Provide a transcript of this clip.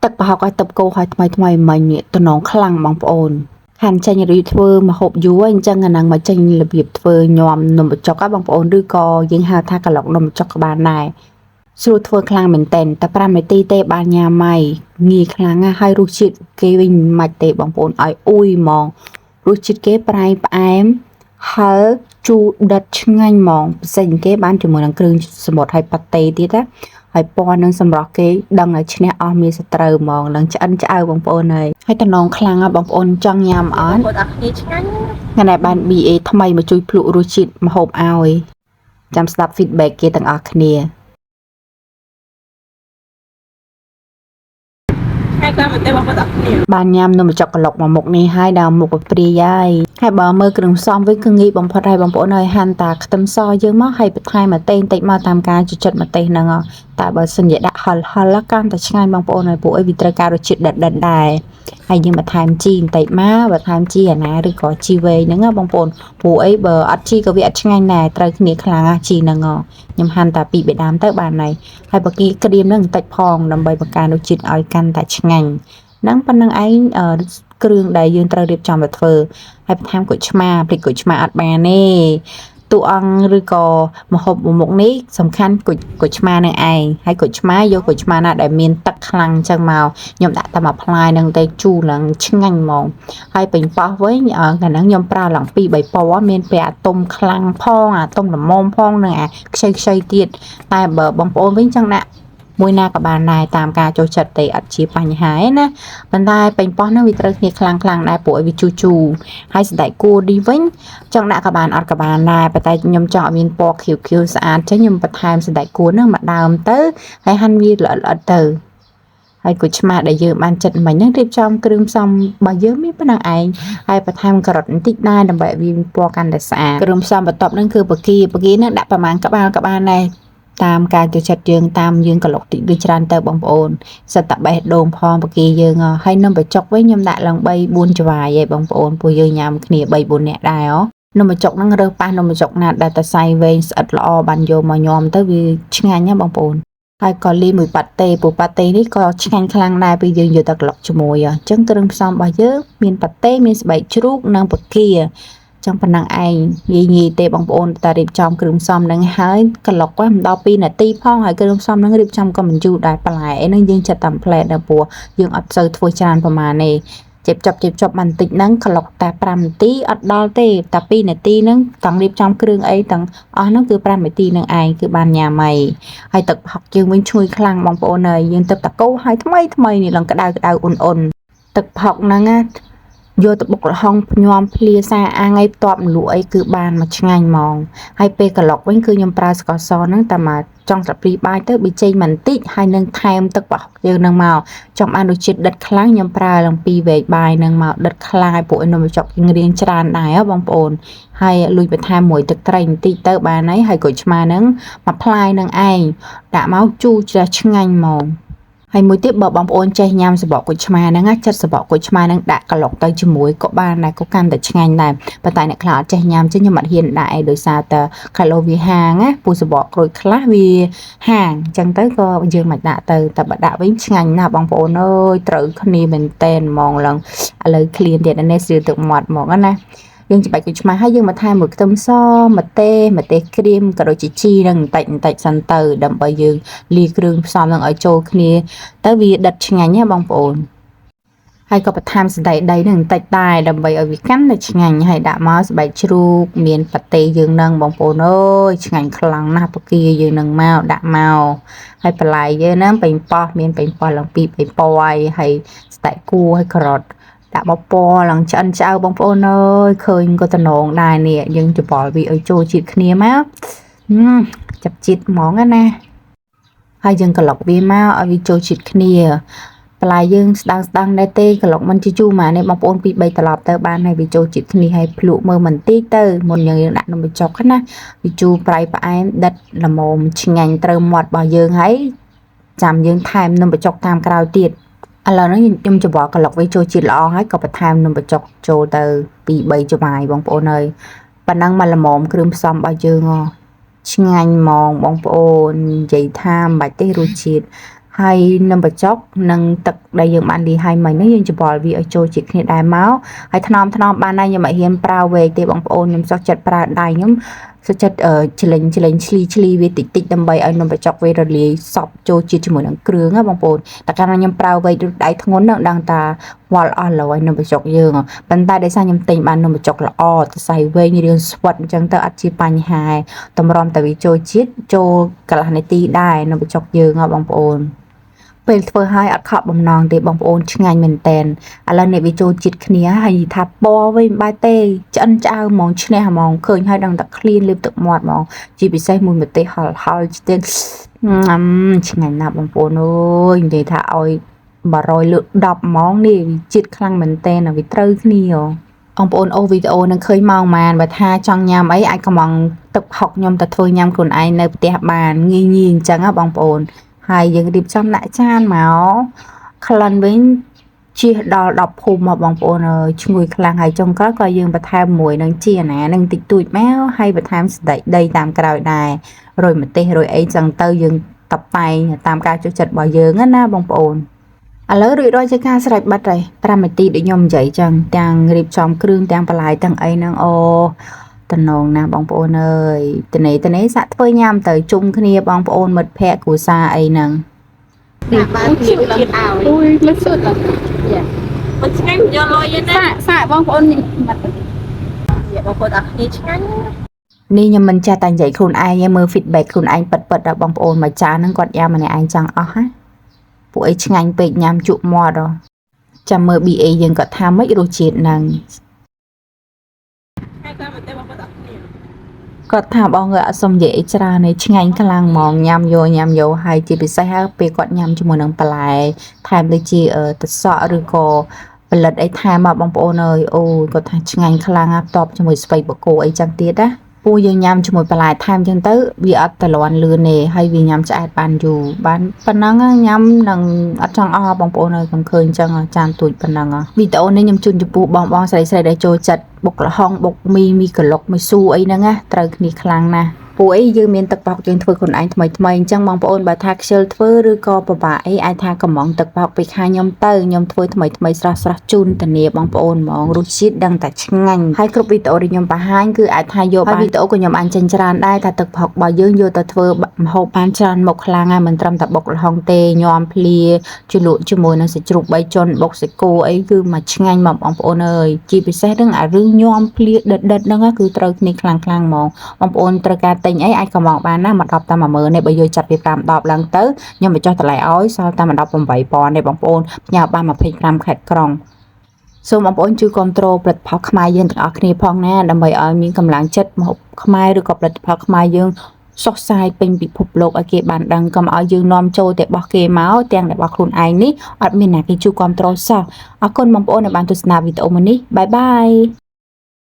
ទឹកប្រហុកឲ្យទឹកគោឲ្យថ្មីមិញនេះតំណងខ្លាំងបងប្អូនខានចាញ់រីធ្វើមកហូបយូរអញ្ចឹងអាហ្នឹងមកចេញរបៀបធ្វើញោមនំបញ្ចុកបងប្អូនឬក៏យើងហៅថាក្លុកនំបញ្ចុកក៏បានដែរស្រួលធ្វើខ្លាំងមែនតែនតែ5នាទីទេបានញ៉ាំហើយងាយខ្លាំងណាស់ហើយរសជាតិគេវិញមិនទេបងប្អូនឲ្យអ៊ុយហ្មងរសជាតិគេប្រៃផ្អែមហឹរជូរដិតឆ្ងាញ់ហ្មងពិសេសគេបានជាមួយនឹងគ្រឿងសមុទ្រហើយប៉ាតេទៀតណាហើយពណ៌នឹងសម្រស់គេដឹងឲ្យឈ្នះអស់មានសត្រូវហ្មងនឹងឆ្អិនឆ្អៅបងប្អូនហើយតំណងខ្លាំងណាស់បងប្អូនចង់ញ៉ាំអត់បងប្អូនអរគ្នាឆ្ងាញ់ថ្ងៃនេះបាន BA ថ្មីមកជួយភ្លក់រសជាតិម្ហូបឲ្យចាំស្ដាប់ feedback គេទាំងអស់គ្នាបានញ៉ាំនំបញ្ចុកក្លុកមួយមុខនេះហើយដល់មុខព្រាយហើយបើមើលគ្រឿងផ្សំវិញគឺងាយបំផុតហើយបងប្អូនហើយហាន់តាខ្ទឹមសយើងមកហើយបន្ថែមម្ទេសបន្តិចមកតាមការចូលចិត្តម្ទេសហ្នឹងតែបើសិនជាដាក់ហិលកាន់តែឆ្ងាញ់បងប្អូនហើយពួកអីវាត្រូវការរសជាតិដិតដែរហើយយើងបន្ថែមជីបន្តិចមកបន្ថែមជីអាណាឬក៏ជីវែងហ្នឹងបងប្អូនពួកអីបើអត់ជីក៏វាអត់ឆ្ងាញ់ដែរត្រូវគ្នាខ្លាំងជីហ្នឹងខ្ញុំហាន់តែ2 បេដាមទៅបានហើយបើគីក្រៀមហ្នឹងបន្តិចផងដើម្បីបង្កើនរសជាតិឲ្យកាន់តែឆ្ងាញ់ហ្នឹងប៉ុណ្្នឹងឯងគ្រឿងដែលយើងត្រូវរៀបចំមកធ្វើហើយបន្ថែមក្រូចឆ្មាភ្លេចក្រូចឆ្មាអត់បានទេតួអង្គឬក៏ម្ហូបមួយមុខនេះសំខាន់ក្រូចឆ្មានឹងឯងហើយក្រូចឆ្មាយកក្រូចឆ្មាណាដែលមានទឹកខ្លាំងចឹងមកខ្ញុំដាក់តែមួយផ្លែនឹងទៅជូរឡើងឆ្ងាញ់ហ្មងហើយពេញប៉ោះវិញកាលហ្នឹងខ្ញុំប្រើឡើង2 3ពណ៌មានពេលអាទុំខ្លាំងផងអាទុំល្មមផងនិងអាខ្ចីទៀតតែបើបងប្អូនវិញចឹងដាក់មួយណាក៏បានដែរតាមការចូលចិត្តទេអត់ជាបញ្ហាទេណាប៉ុន្តែពេញប៉ោះហ្នឹងវាត្រូវគ្នាខ្លាំងដែរព្រោះឲ្យវាជូរហើយសណ្តែកគួរនេះវិញចង់ដាក់ក៏បានអត់ក៏បានដែរប៉ុន្តែខ្ញុំចង់ឲ្យមានពណ៌ខៀវស្អាតចឹងខ្ញុំបន្ថែមសណ្តែកគួរហ្នឹងមកដើមទៅហើយហាន់វាល្អិតទៅហើយគូឆ្មាដែលយើងបានចិត្តមិញហ្នឹងរៀបចំគ្រឿងផ្សំរបស់យើងមានប៉ុណ្ណឹងឯងហើយបន្ថែមការ៉ុតបន្តិចដែរដើម្បីឲ្យវាមានពណ៌កាន់តែស្អាតគ្រឿងផ្សំបន្ទាប់ហ្នឹងគឺបកាហ្នឹងដាក់ប្រមាណក្បាលក៏បានដែរតាមការចូលចិត្តយើងតាមយើងក្លុកតិចឬច្រើនទៅបងប្អូនសិតតែបេះដូងផងបកាយើងហើយនំបញ្ចុកវិញខ្ញុំដាក់ឡើង3 4ច្បាយឯងបងប្អូនពួកយើងញ៉ាំគ្នា3 4នាក់ដែរនំបញ្ចុកហ្នឹងរើសប៉ះនំបញ្ចុកណាដែលតែសៃវែងស្អិតល្អបានយកមកញ៉ាំទៅវាឆ្ងាញ់ណាបងប្អូនហើយក៏លីមួយប៉ាតេព្រោះប៉ាតេនេះក៏ឆ្ងាញ់ខ្លាំងដែរពេលយើងយកទៅក្លុកជាមួយអញ្ចឹងគ្រឿងផ្សំរបស់យើងមានប៉ាតេមានស្បែកជ្រូកនិងបកាចឹងប៉ុណ្ណឹងឯងងាយទេបងប្អូនតែរៀបចំគ្រឿងផ្សំហ្នឹងហើយក្លុកមិនដល់2នាទីផងហើយគ្រឿងផ្សំហ្នឹងរៀបចំក៏មិនយូរដែរបន្លែអីហ្នឹងយើងចាត់តាមផ្លែដល់ព្រោះយើងអត់សូវធ្វើច្រើនប្រហែលទេចេបចប់បន្តិចហ្នឹងក្លុកតែ5នាទីអត់ដល់ទេតែ2នាទីហ្នឹងទាំងរៀបចំគ្រឿងអីទាំងអស់ហ្នឹងគឺ5នាទីហ្នឹងឯងគឺបានញ៉ាំហើយទឹកប្រហុកយើងវិញឈ្ងុយខ្លាំងបងប្អូនហើយយើងទឹកតាកោហើយថ្មីនេះឡើងក្តៅអ៊ុនទឹកប្រហុកហ្នឹងណាយកទៅបុកល្ហុងញ៉ាំភ្លាសាអាំងឲ្យផ្ទាប់ម្លក់អីគឺបានមកឆ្ងាញ់ហ្មងហើយពេលក្លុកវិញគឺខ្ញុំប្រើស្ករសហ្នឹងតែមកចង់ស្លាបព្រាបាយទៅប៊ីចេងបន្តិចហើយនឹងថែមទឹកប្រហុកយើងហ្នឹងមកចង់បានរសជាតិដិតខ្លាំងខ្ញុំប្រើឡើង2 វែកបាយហ្នឹងមកដិតខ្លាំងឲ្យពួកនំបញ្ចុកយើងរៀងច្រើនដែរបងប្អូនហើយលួចបន្ថែមមួយទឹកត្រីបន្តិចទៅបានហើយក្រូចឆ្មាហ្នឹងមួយផ្លែហ្នឹងឯងដាក់មកជូរជ្រះឆ្ងាញ់ហ្មងហើយមួយទៀតបើបងប្អូនចេះញ៉ាំសបកក្រូចឆ្មាហ្នឹងចិត្តសបកក្រូចឆ្មាហ្នឹងដាក់ក្លុកទៅជាមួយក៏បានដែរក៏កាន់តែឆ្ងាញ់ដែរប៉ុន្តែអ្នកខ្លះអត់ចេះញ៉ាំចឹងខ្ញុំអត់ហ៊ានដាក់ឯងដោយសារតែកាឡូវាហាងណាពូសបកក្រូចខ្លះវាហាងចឹងទៅក៏យើងមិនដាក់ទៅតែបើដាក់វិញឆ្ងាញ់ណាស់បងប្អូនអើយត្រូវគ្នាមែនតែនហ្មងឡើងឥឡូវឃ្លានទៀតនេះស្រៀលទឹកមាត់ហ្មងណាយើងច្បាច់ក្រូចឆ្មាហើយយើងបន្ថែមមួយខ្ទឹមសម្ទេសក្រៀមក៏ដូចជាជីនឹងបន្តិចសិនទៅដើម្បីយើងលាយគ្រឿងផ្សំនឹងឲ្យចូលគ្នាទៅវាដិតឆ្ងាញ់ណាបងប្អូនហើយក៏បន្ថែមសណ្តែកដីនឹងបន្តិចដែរដើម្បីឲ្យវាកាន់តែឆ្ងាញ់ហើយដាក់មកស្បែកជ្រូកមានប៉ាតេយើងនឹងបងប្អូនអើយឆ្ងាញ់ខ្លាំងណាស់បកាយើងនឹងមកដាក់មកហើយបន្លែយើងហ្នឹងពេញប៉ោះមានពេញប៉ោះឡើង2 3ពណ៌ហើយស្បែកគួរហើយការ៉ុតដាក់មកពណ៌ឡើងឆ្អិនឆ្អៅបងប្អូនអើយឃើញក៏តំណងដែរនេះយើងច្បល់វាឲ្យចូលជាតិគ្នាមកចាប់ជាតិហ្មងណាហើយយើងក្លុកវាមកឲ្យវាចូលជាតិគ្នាបន្លែយើងស្ដាងដែរទេក្លុកមិនជូរម៉ានេះបងប្អូន2 3ត្រឡប់ទៅបានហើយវាចូលជាតិគ្នាហើយភ្លក់មើលបន្តិចទៅមុនយើងដាក់នំបញ្ចុកណាវាជូរប្រៃផ្អែមដិតល្មមឆ្ងាញ់ត្រូវមាត់របស់យើងហើយចាំយើងថែមនំបញ្ចុកតាមក្រោយទៀតឥឡូវនេះខ្ញុំច្បល់ក្លុកវាចូលជាតិល្អហើយក៏បន្ថែមនំបញ្ចុកចូលទៅ2 3ច្បាយបងប្អូនអើយប៉ណ្ណឹងមកល្មមគ្រឿងផ្សំរបស់យើងឆ្ងាញ់ហ្មងបងប្អូននិយាយថាមិនបាច់ទេរសជាតិហ ហើយនំបញ្ចុកនិងទឹកដែលយើងបានលាយហើយមិញនេះយើងច្បល់វាឲ្យចូលជាតិគ្នាដែរមកហើយថ្នមបានដែរខ្ញុំមិនហ៊ានប្រើវែកទេបងប្អូនខ្ញុំសុខចិត្តប្រើដៃខ្ញុំសុខចិត្តឆ្លេងឆ្លីវាតិចដើម្បីឲ្យនំបញ្ចុកវារលាយសព្វចូលជាតិជាមួយនឹងគ្រឿងណាបងប្អូនតែកាលណាខ្ញុំប្រើវែកឬដៃធ្ងន់នឹងដឹងថាវល់អស់លើហើយនំបញ្ចុកយើងប៉ុន្តែដោយសារខ្ញុំទិញបាននំបញ្ចុកល្អសរសៃវែងរាងស្វិតអញ្ចឹងទៅអត់ជាបញ្ហាតម្រាំតែវាចូលជាតិចូលកន្លះនាទីដែរនំបញ្ចុកយើងបងប្អូនពេលធ្វើឲ្យអត់ខកបំណងទេបងប្អូនឆ្ងាញ់មែនតែនឥឡូវនេះវាចូលជាតិគ្នាហើយថាពណ៌វិញបែរទេឆ្អិនឆ្អៅហ្មងឈ្នះហ្មងឃើញហើយដឹងតែឃ្លានលេបទឹកមាត់ហ្មងជាពិសេសមួយម្ទេសហល់ទៀតឆ្ងាញ់ណាស់បងប្អូនអើយនិយាយថាឲ្យ100លើក10ហ្មងនេះវាជាតិខ្លាំងមែនតែនវាត្រូវគ្នាបងប្អូនអូវីដេអូនឹងឃើញម៉ោងប៉ុន្មានបើថាចង់ញ៉ាំអីអាចកំងទឹកហុកខ្ញុំទៅធ្វើញ៉ាំខ្លួនឯងនៅផ្ទះបានងាយអញ្ចឹងណាបងប្អូនហើយយើងរៀបចំដាក់ចានមកក្លិនវិញជិះដល់10ភូមិមកបងប្អូនអើយឈ្ងុយខ្លាំងហើយចុងក្រោយក៏យើងបន្ថែមមួយនឹងជាណានឹងតិចតួចមកហើយបន្ថែមសណ្តែកដីតាមក្រោយដែររោយម្ទេសរោយអីចឹងទៅយើងតបតែងតាមការចូលចិត្តរបស់យើងណាបងប្អូនឥឡូវរួចរាល់ជាការស្រេចបាត់ហើយ5នាទីដូចខ្ញុំនិយាយចឹងទាំងរៀបចំគ្រឿងទាំងបន្លែទាំងអីហ្នឹងអូតំណងណាបងប្អូនអើយតនេសាក់ធ្វើញ៉ាំទៅជុំគ្នាបងប្អូនមិត្តភ័ក្តិគ្រួសារអីហ្នឹងបានទៀតទៀតឲ្យអូយលឹកសុទ្ធយ៉ាមិនឆ្ងាញ់យកលុយទេសាក់បងប្អូននេះមកយ៉ាបងប្អូនអរគ្នាឆ្ងាញ់នេះខ្ញុំមិនចេះតែនិយាយខ្លួនឯងមើល feedback ខ្លួនឯងពិតដល់បងប្អូនមួយចានហ្នឹងគាត់ញ៉ាំម្នាក់ឯងចង់អស់ណាពួកអីឆ្ងាញ់ពេកញ៉ាំជក់មាត់ចាំមើល BA យើងគាត់ថាម៉េចរសជាតិហ្នឹងគាត់ថាបងអត់សុំនិយាយអីច្រើនទេឆ្ងាញ់ខ្លាំងហ្មងញ៉ាំយកហើយជាពិសេសហើយពេលគាត់ញ៉ាំជាមួយនឹងបន្លែថែមដូចជាទឹកសក់ឬក៏ផលិតអីថែមមកបងប្អូនអើយអូគាត់ថាឆ្ងាញ់ខ្លាំងណាស់តបជាមួយស្ពៃបកគោអីចឹងទៀតណាពូយើងញ៉ាំជាមួយបន្លែថែមចឹងទៅវាអត់តលាន់លឿនទេហើយវាញ៉ាំឆ្អែតបានយូរបានប៉ុណ្ណឹងញ៉ាំនឹងអត់ចង់អស់បងប្អូនអើយខ្ញុំឃើញចឹងចានទួចប៉ុណ្ណឹងវីដេអូនេះខ្ញុំជូនចំពោះបងស្រីដែលចូលចិត្តបុកល្ហុងបុកមីក្លុកមីស៊ូអីហ្នឹងណាត្រូវគ្នាខ្លាំងណាស់ពួកអីយើងមានទឹកបោកយើងធ្វើខ្លួនឯងថ្មីអញ្ចឹងបងប្អូនបើថាខ្ជិលធ្វើឬក៏ពិបាកអីអាចថាកំងទឹកបោកពីខាខ្ញុំទៅខ្ញុំធ្វើថ្មីស្រស់ជូនធានាបងប្អូនហ្មងរសជាតិដឹងតែឆ្ងាញ់ហើយគ្រប់វីដេអូដែលខ្ញុំបង្ហាញគឺអាចថាយកបានវីដេអូក៏ខ្ញុំបានចិញ្ច្រានដែរថាទឹកបោករបស់យើងយកទៅធ្វើម្ហូបបានច្រើនមុខខ្លាំងហើយមិនត្រឹមតែបុកល្ហុងទេញ៉ាំភ្លាជ្រលក់ជាមួយនឹងសាច់ជ្រូក3ជាន់បុកសាច់គោអីគឺមកឆ្ងាញ់មកបងប្អូនអើយជាពិសេសរឿងអារឿងញ៉ាំភ្លាដិតហ្នឹងគឺត្រូវគ្នាខ្លាំងហ្មងបងប្អូនត្រូវការទិញអីអាចកំងបានណាមក10តាម10000នេះបើយកចាប់ពី5 10ឡើងទៅខ្ញុំបញ្ចុះតម្លៃឲ្យសល់តែ18,000នេះបងប្អូនផ្ញើបាន25ខេត្តក្រុងសូមបងប្អូនជួយគ្រប់គ្រងផលិតផលខ្មែរយើងទាំងអស់គ្នាផងណាដើម្បីឲ្យមានកម្លាំងចិត្តមកខ្មែរឬក៏ផលិតផលខ្មែរយើងសុខសាយពេញពិភពលោកឲ្យគេបានដឹងកុំឲ្យយើងនាំចូលតែរបស់គេមកទាំងតែរបស់ខ្លួនឯងនេះអត់មានណាគេជួយគ្រប់គ្រងសោះអរគុណបងប្អូនដែលបានទស្សនាវីដេអូមួយនេះបាយបាយ